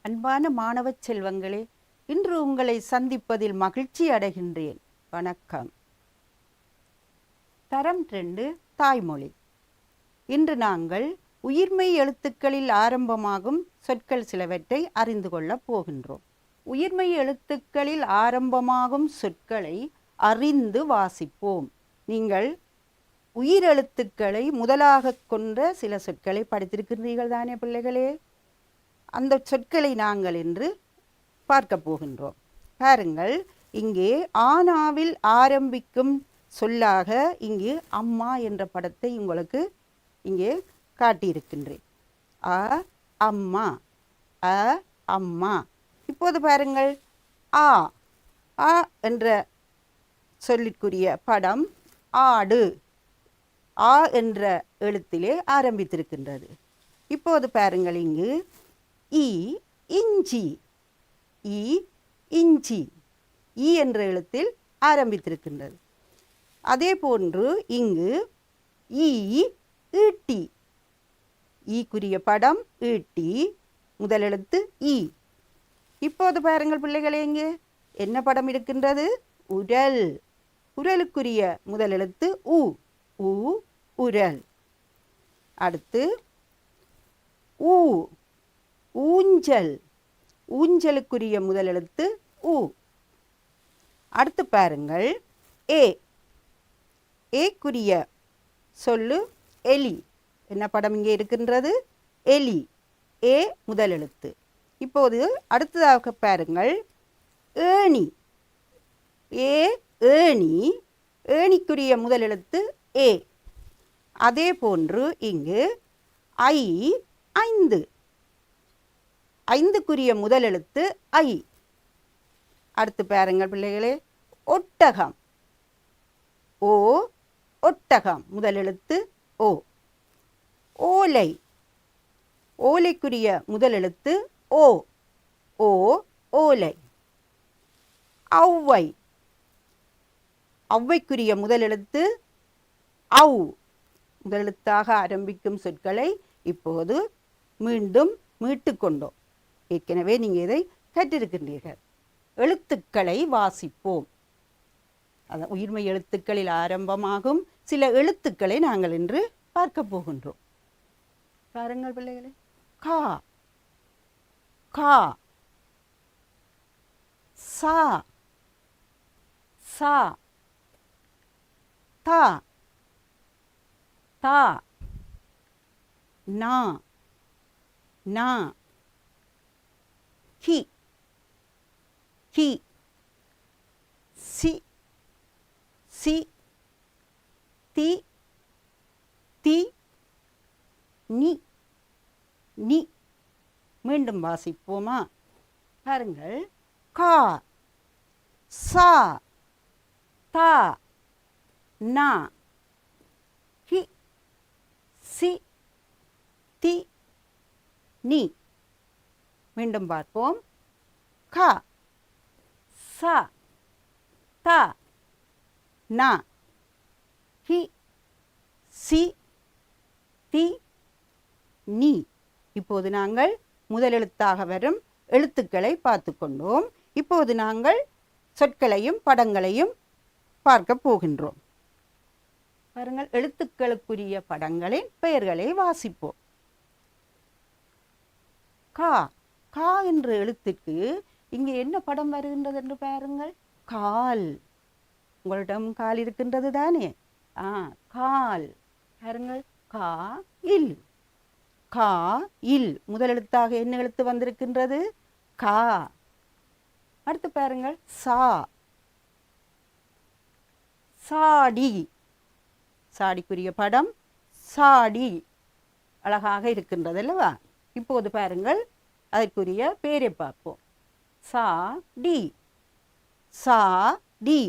அன்பான மாணவ செல்வங்களே, இன்று உங்களை சந்திப்பதில் மகிழ்ச்சி அடைகின்றேன். வணக்கம். தரம் 2 தாய்மொழி. இன்று நாங்கள் உயிர்மெய் எழுத்துக்களில் ஆரம்பமாகும் சொற்கள் சிலவற்றை அறிந்து கொள்ளப் போகின்றோம். உயிர்மெய் எழுத்துக்களில் ஆரம்பமாகும் சொற்களை அறிந்து வாசிப்போம். நீங்கள் உயிரெழுத்துக்களை முதலாக கொண்ட சில சொற்களை படித்திருக்கின்றீர்கள் தானே பிள்ளைகளே? அந்த சொற்களை நாங்கள் இன்று பார்க்க போகின்றோம். பாருங்கள், இங்கே ஆனாவில் ஆரம்பிக்கும் சொல்லாக இங்கு அம்மா என்ற படத்தை உங்களுக்கு இங்கே காட்டியிருக்கின்றேன். அ அம்மா, அ அம்மா. இப்போது பாருங்கள், ஆ ஆ என்ற சொல்லிற்குரிய படம் ஆடு, ஆ என்ற எழுத்திலே ஆரம்பித்திருக்கின்றது. இப்போது பாருங்கள், இங்கு இ இஞ்சி, இ இஞ்சி, இ என்ற எழுத்தில் ஆரம்பித்திருக்கின்றது. அதே போன்று இங்கு ஈ ஈட்டி, ஈக்குரிய படம் ஈட்டி, முதல் எழுத்து ஈ. இப்போது பாருங்கள் பிள்ளைகளே, இங்கு என்ன படம் இருக்கின்றது? உரல், உரலுக்குரிய முதல் எழுத்து உ, உ உரல். அடுத்து ஊ, ஊஞ்சல், ஊஞ்சலுக்குரிய முதல் எழுத்து உ. அடுத்து பாருங்கள், ஏ, ஏக்குரிய சொல்லு எலி. என்ன படம் இங்கே இருக்கின்றது? எலி, ஏ முதல் எழுத்து. இப்போது அடுத்ததாக பாருங்கள், ஏணி, ஏ ஏணி, ஏணிக்குரிய முதல் எழுத்து ஏ. அதே போன்று இங்கு ஐ ஐந்து, ஐந்துக்குரிய முதல் எழுத்து ஐ. அடுத்து பாருங்கள் பிள்ளைகளே, ஒட்டகம், ஓ ஒட்டகம், முதல் எழுத்து ஓ. ஓலை, ஓலைக்குரிய முதல் எழுத்து ஓ, ஓ ஓலை. ஔவை, ஔவைக்குரிய முதல் எழுத்து ஔ. முதல் எழுத்தாக ஆரம்பிக்கும் சொற்களை இப்போது மீண்டும் மீட்டு கொண்டோம். ஏற்கனவே நீங்கள் இதை கற்றிருக்கின்றீர்கள். எழுத்துக்களை வாசிப்போம். அதான் உயிர்மை எழுத்துக்களில் ஆரம்பமாகும் சில எழுத்துக்களை நாங்கள் இன்று பார்க்க போகின்றோம். பாருங்கள் பிள்ளைகளே, கா, கா, சா, சா, தா, தா, நா, நா, கி, கி, சி, சி, தி, தி, நி, நி. மீண்டும் வாசிப்போமா? பாருங்கள், கா, சா, தா, நா, கி, சி, தி, நி. மீண்டும் பார்ப்போம். க, ச, த, ந, ஹி, சி, தி, நீ. இப்போது நாங்கள் முதல் எழுத்தாக வரும் எழுத்துக்களை பார்த்து கொண்டோம். இப்போது நாங்கள் சொற்களையும் படங்களையும் பார்க்க போகின்றோம். பாருங்கள், எழுத்துக்களுக்குரிய படங்களின் பெயர்களை வாசிப்போம். கா, கா என்ற எழுத்துக்கு இங்கே என்ன படம் வருகின்றது என்று பாருங்கள். கால். உங்களிடம் கால் இருக்கின்றது தானே? கால். பாருங்கள், கா இல், கா இல். முதல் எழுத்தாக என்ன எழுத்து வந்திருக்கின்றது? கா. அடுத்து பாருங்கள், சா, சாடி. சாடிக்குரிய படம் சாடி. அழகாக இருக்கின்றது அல்லவா? இப்போது பாருங்கள், அதற்குரிய பேரை பார்ப்போம். சா டி. சா டி.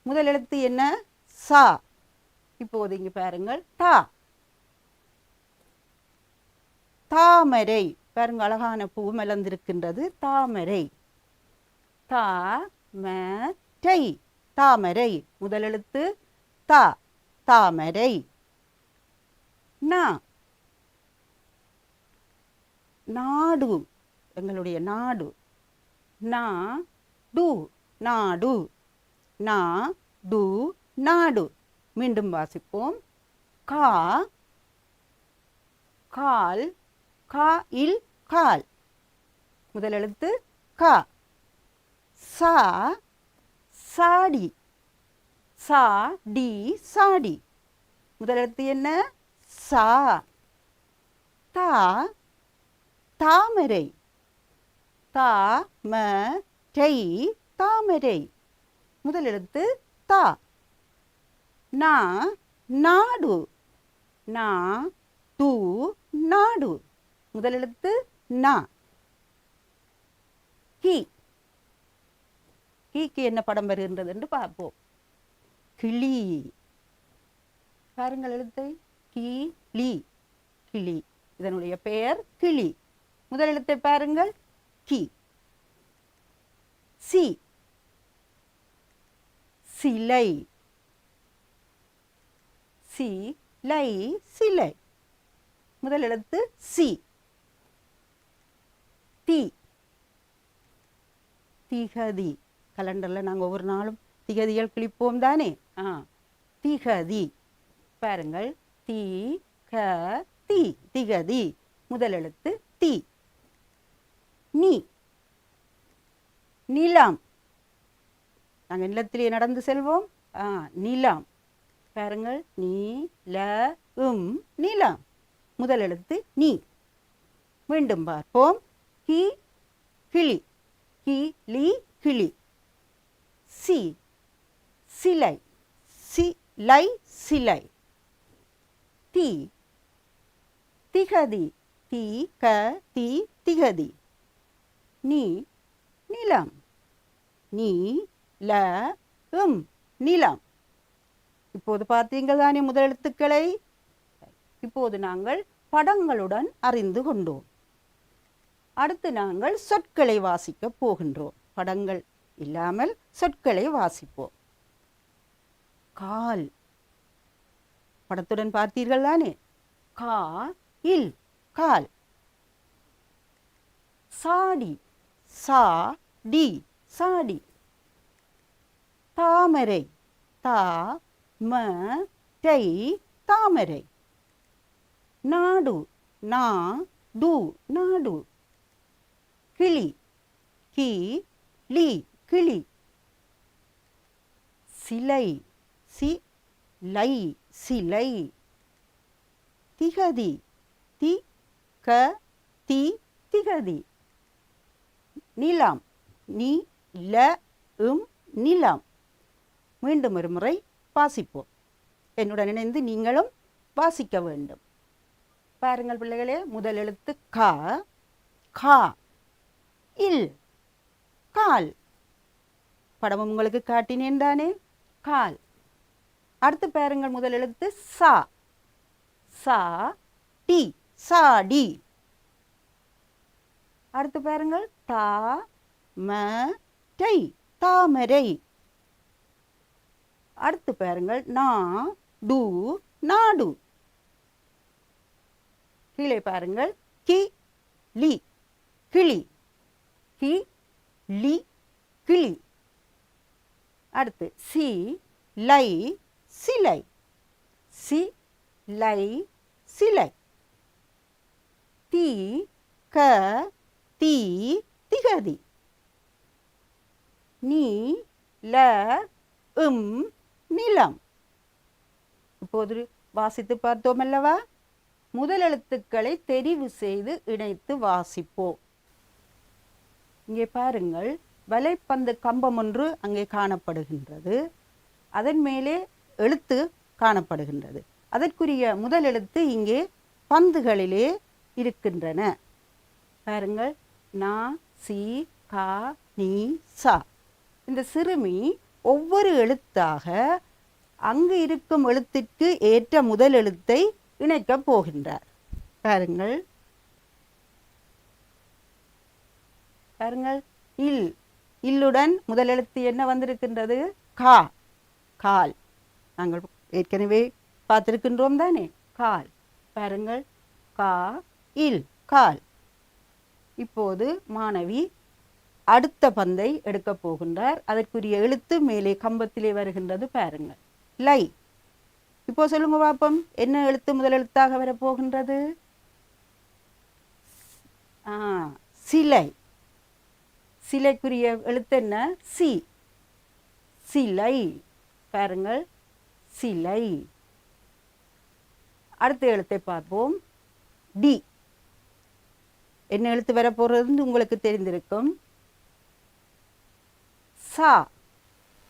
முதல் எழுத்து என்ன? சா. இப்போது இங்கு பாருங்கள், தா. தாமரை. பாருங்க, அழகான பூ மலர்ந்திருக்கின்றது, தாமரை. தா ம தை. தாமரை. முதல் எழுத்து தா. தாமரை. நா. நாடு. எங்களுடைய நாடு. நா டு. நாடு. நா டு. நாடு. மீண்டும் வாசிப்போம். கா. கால். கா இல் கால். முதல் எழுத்து கா. சா. சாடி. சா டி. சாடி. முதல் எழுத்து என்ன? சா. தா. தாமரை. தா ம தை. தாமரை. முதல் எழுத்து தா. நா. நாடு. நா டு. நாடு. முதல் எழுத்து நா. கி. கீக்கு என்ன படம் வருகின்றது என்று பார்ப்போம். கிளி. பாருங்கள் எழுத்தை. கி லி. கிளி. இதனுடைய பெயர் கிளி. முதல் எழுத்தை பாருங்கள். கி. சி. சிலை. சி லை. சிலை. முதல் எழுத்து சி. தி. திகதி. கலண்டரில் நாங்கள் ஒவ்வொரு நாளும் திகதிகள் கிழிப்போம் தானே? திகதி. பாருங்கள். தி க தி. திகதி. முதல் எழுத்து தி. நீ. நிலம். நாங்கள் நிலத்திலே நடந்து செல்வோம். நிலம். பாருங்கள். நீ ல உம். நிலம். முதல் எழுத்து நீ. மீண்டும் பார்ப்போம். கி. கிளி. கி லி. கிளி. சி. சிலை. சிலை. சிலை. தி. திகதி. தி க தி. திகதி. நீ. நிலம். நீ ல உம். நிலம். இப்போது பார்த்தீங்கள் தானே முதல் எழுத்துக்களை? இப்போது நாங்கள் படங்களுடன் அறிந்து கொண்டோம். அடுத்து நாங்கள் சொற்களை வாசிக்க போகின்றோம். படங்கள் இல்லாமல் சொற்களை வாசிப்போம். கால். படத்துடன் பார்த்தீர்கள் தானே? கா இல். கால். சாடி. சா டி. சாடி. தாமரை. தா ம தை. தாமரை. நாடு. நா டு. நாடு. கிளி. கி லி. கிளி. சிலை. சி லை. சிலை. திகதி. தி க தி. திகதி. நிலம். நீ ல உம். நிலம். மீண்டும் ஒரு முறை வாசிப்போம். என்னுடன் இணைந்து நீங்களும் வாசிக்க வேண்டும். பாருங்கள் பிள்ளைகளே. முதல் எழுத்து கா. கா இல். கால். படமும் உங்களுக்கு காட்டினேன் தானே? கால். அடுத்து பாருங்கள். முதல் எழுத்து சா. சா டி. சாடி. அடுத்து பாருங்கள். தா ம தை. தாமரை. அடுத்து பாருங்கள். நா டு. நாடு. கீழே பாருங்கள். கி லி. கிளி. கி லி. கிளி. அடுத்து சி லை. சிலை. சி லை. சிலை. தி க தி. திகதி. நீ ல உம். நிலம். இப்போது வாசித்து பார்த்தோம் அல்லவா? முதல் எழுத்துக்களை தெரிவு செய்து இணைத்து வாசிப்போம். இங்கே பாருங்கள். வலைப்பந்து கம்பம் ஒன்று அங்கே காணப்படுகின்றது. அதன் மேலே எழுத்து காணப்படுகின்றது. அதற்குரிய முதல் எழுத்து இங்கே பந்துகளிலே இருக்கின்றன. பாருங்கள், நா, சி, கா, நீ, சா. இந்த சிறுமி ஒவ்வொரு எழுத்தாக அங்கு இருக்கும் எழுத்திற்கு ஏற்ற முதல் எழுத்தை இணைக்கப் போகின்றார். பாருங்கள், பாருங்கள், இல், இல்லுடன் முதல் எழுத்து என்ன வந்திருக்கின்றது? கா, கால். நாங்கள் ஏற்கனவே பார்த்திருக்கின்றோம் தானே, கால். பாருங்கள், கா, இல், கால். இப்போது மாணவி அடுத்த பந்தை எடுக்கப் போகின்றார். அதற்குரிய எழுத்து மேலே கம்பத்திலே வருகின்றது. பாருங்கள், லை. இப்போ சொல்லுங்க பாப்போம், என்ன எழுத்து முதல் எழுத்தாக வரப்போகின்றது? சிலை. சிலைக்குரிய எழுத்து என்ன? சி, சிலை. பாருங்கள், சிலை. அடுத்த எழுத்தை பார்ப்போம், டி. என்ன எழுத்து வரப்போறது உங்களுக்கு தெரிந்திருக்கும். சா.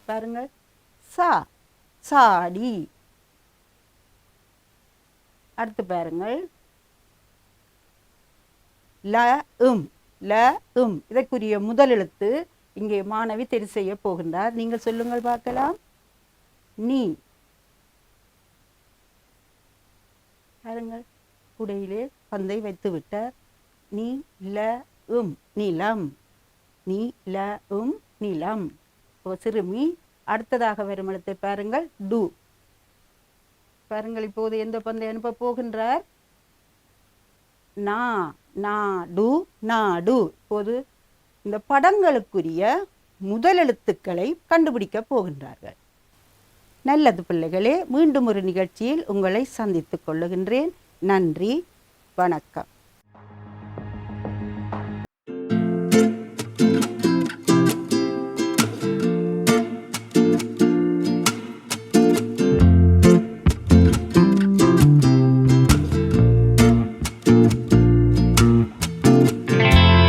பாருங்கள், சா, சாடி. அடுத்து பாருங்கள், ல, உம். ல, உம். இதற்குரிய முதல் எழுத்து இங்கே மாணவி தெரிவு செய்ய போகின்றார். நீங்கள் சொல்லுங்கள் பார்க்கலாம். நீ. பாருங்கள், குடையிலே பந்தை வைத்து விட்டார். நீ, ல, உம், நிலம். நீ, ல, உம், நிலம். சிறுமி அடுத்ததாக வரும் எழுத்தை பாருங்கள், டு. பாருங்கள், இப்போது எந்த பந்தை அனுப்ப போகின்றார்? நா, நாடு, நாடு. இப்போது இந்த படங்களுக்குரிய முதல் எழுத்துக்களை கண்டுபிடிக்கப் போகின்றார்கள். நல்லது பிள்ளைகளே, மீண்டும் ஒரு நிகழ்ச்சியில் உங்களை சந்தித்துக் கொள்ளுகின்றேன். நன்றி, வணக்கம்.